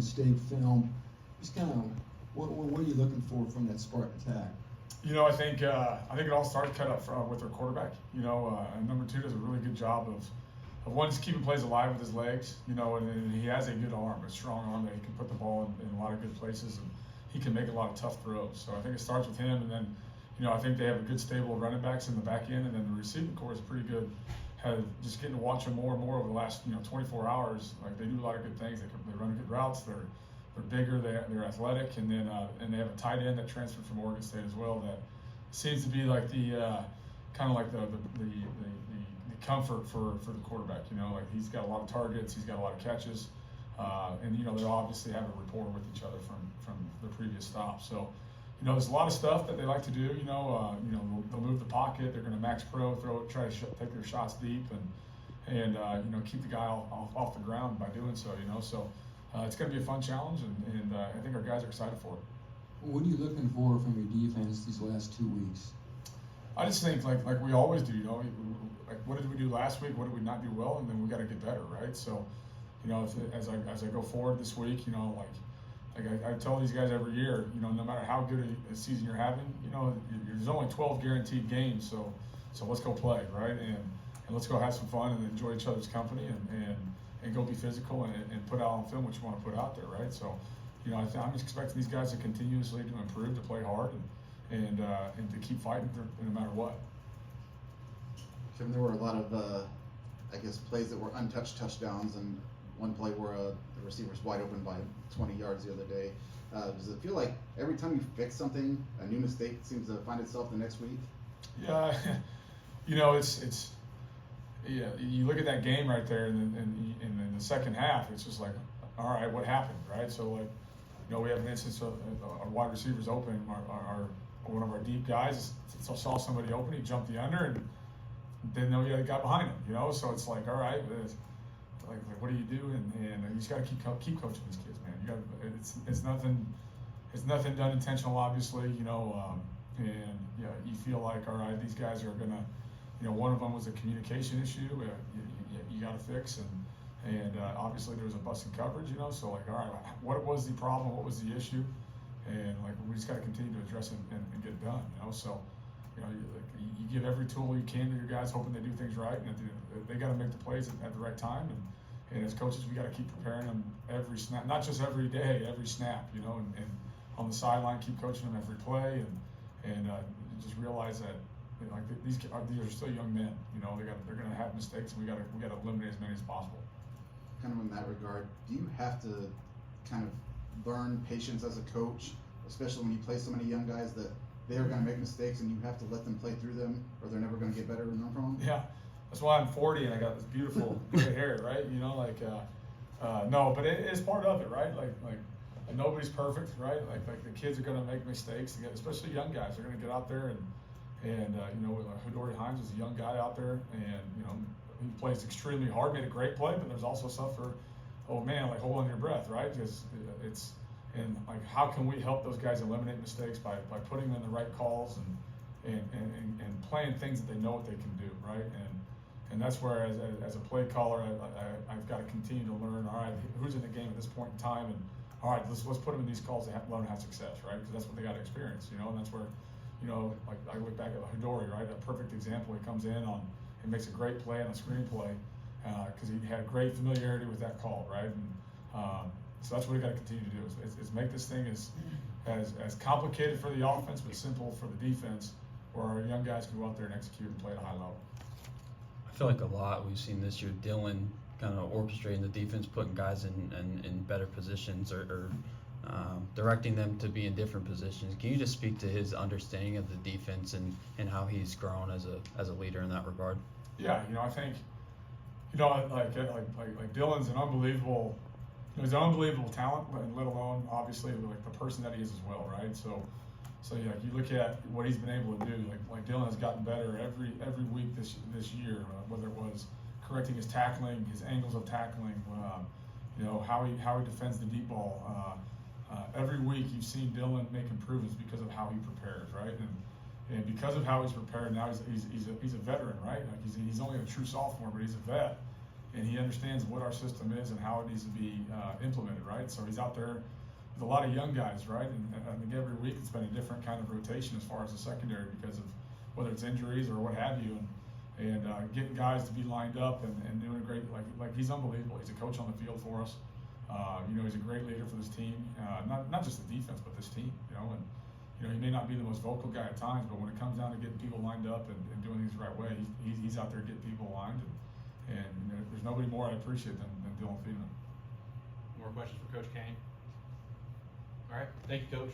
State film. Just kind of what are you looking for from that Spartan attack? I think it all starts cut up with our quarterback. And number two does a really good job of one, just keeping plays alive with his legs. And he has a good arm, a strong arm that he can put the ball in a lot of good places, and he can make a lot of tough throws. So I think it starts with him, and then I think they have a good stable of running backs in the back end, and then the receiving core is pretty good. Just getting to watch them more and more over the last 24 hours. Like, they do a lot of good things. They run good routes. They're bigger. They're athletic, and then and they have a tight end that transferred from Oregon State as well. That seems to be like the kind of like the comfort for the quarterback. Like, he's got a lot of targets. He's got a lot of catches, and they obviously have a rapport with each other from the previous stop. So. There's a lot of stuff that they like to do. They'll move the pocket. They're going to max pro, try to take their shots deep, and keep the guy off the ground by doing so. So it's going to be a fun challenge, and I think our guys are excited for it. What are you looking for from your defense these last 2 weeks? I just think like we always do. Like, what did we do last week? What did we not do well? And then we got to get better, right? So, as I go forward this week, Like I tell these guys every year, no matter how good a season you're having, there's only 12 guaranteed games, so let's go play, right? And let's go have some fun and enjoy each other's company, and go be physical and put out on film what you want to put out there, right? So, I'm expecting these guys to continuously to improve, to play hard, and to keep fighting no matter what. Kevin, there were a lot of, plays that were untouched touchdowns, and one play where the receiver's wide open by 20 yards the other day. Does it feel like every time you fix something, a new mistake seems to find itself the next week? Yeah, it's you look at that game right there, and in the second half, it's just like, all right, what happened, right? So we have an instance of our wide receivers open, our one of our deep guys saw somebody open, he jumped the under, and didn't know he had a guy behind him, so it's like, all right. Like what do you do? And you just got to keep coaching these kids, man. You got it's nothing done intentional, obviously, and you feel like, all right, these guys are gonna, one of them was a communication issue you got to fix, and obviously there was a bust in coverage, so like, all right, what was the problem? What was the issue? And like, we just got to continue to address it and get it done, so. You give every tool you can to your guys, hoping they do things right, and they got to make the plays at the right time. And as coaches, we got to keep preparing them every snap, not just every day, every snap. And on the sideline, keep coaching them every play, and just realize that these are still young men. They're going to have mistakes, and we got to eliminate as many as possible. Kind of in that regard, do you have to kind of learn patience as a coach, especially when you play so many young guys that they're going to make mistakes, and you have to let them play through them, or they're never going to get better and learn from them? Yeah, that's why I'm 40 and I got this beautiful gray hair, right? No, but it is part of it, right? Like nobody's perfect, right? Like the kids are going to make mistakes, especially young guys. They're going to get out there and Hidori Hines is a young guy out there, and he plays extremely hard, made a great play, but there's also stuff for, oh man, like hold on to your breath, right? Because it's. And like, how can we help those guys eliminate mistakes by putting them in the right calls and playing things that they know what they can do, right? And that's where, as a play caller, I've got to continue to learn. All right, who's in the game at this point in time, and all right, let's put them in these calls to let them have success, right? Because that's what they got to experience, and that's where, like I look back at Hidori, right? A perfect example. He comes in and makes a great play on a screenplay because he had great familiarity with that call, right? And so that's what we got to continue to do is make this thing as complicated for the offense but simple for the defense, where our young guys can go out there and execute and play at a high level. I feel like a lot we've seen this year, Dylan kind of orchestrating the defense, putting guys in better positions or directing them to be in different positions. Can you just speak to his understanding of the defense and how he's grown as a leader in that regard? Yeah, I think like Dylan's an unbelievable. He's an unbelievable talent, and let alone obviously like the person that he is as well, right? So yeah, you look at what he's been able to do. Like Dylan has gotten better every week this year, whether it was correcting his tackling, his angles of tackling, how he defends the deep ball. Every week you've seen Dylan make improvements because of how he prepares, right? And because of how he's prepared, now he's a veteran, right? Like he's only a true sophomore, but he's a vet. and he understands what our system is and how it needs to be implemented, right? So he's out there with a lot of young guys, right? And I think every week it's been a different kind of rotation as far as the secondary because of whether it's injuries or what have you, and getting guys to be lined up and doing a great, like he's unbelievable. He's a coach on the field for us. He's a great leader for this team, not just the defense, but this team, and he may not be the most vocal guy at times, but when it comes down to getting people lined up and doing things the right way, he's out there getting people aligned, and there's nobody more I appreciate than Dylan Friedman. More questions for Coach Kane? All right, thank you, Coach.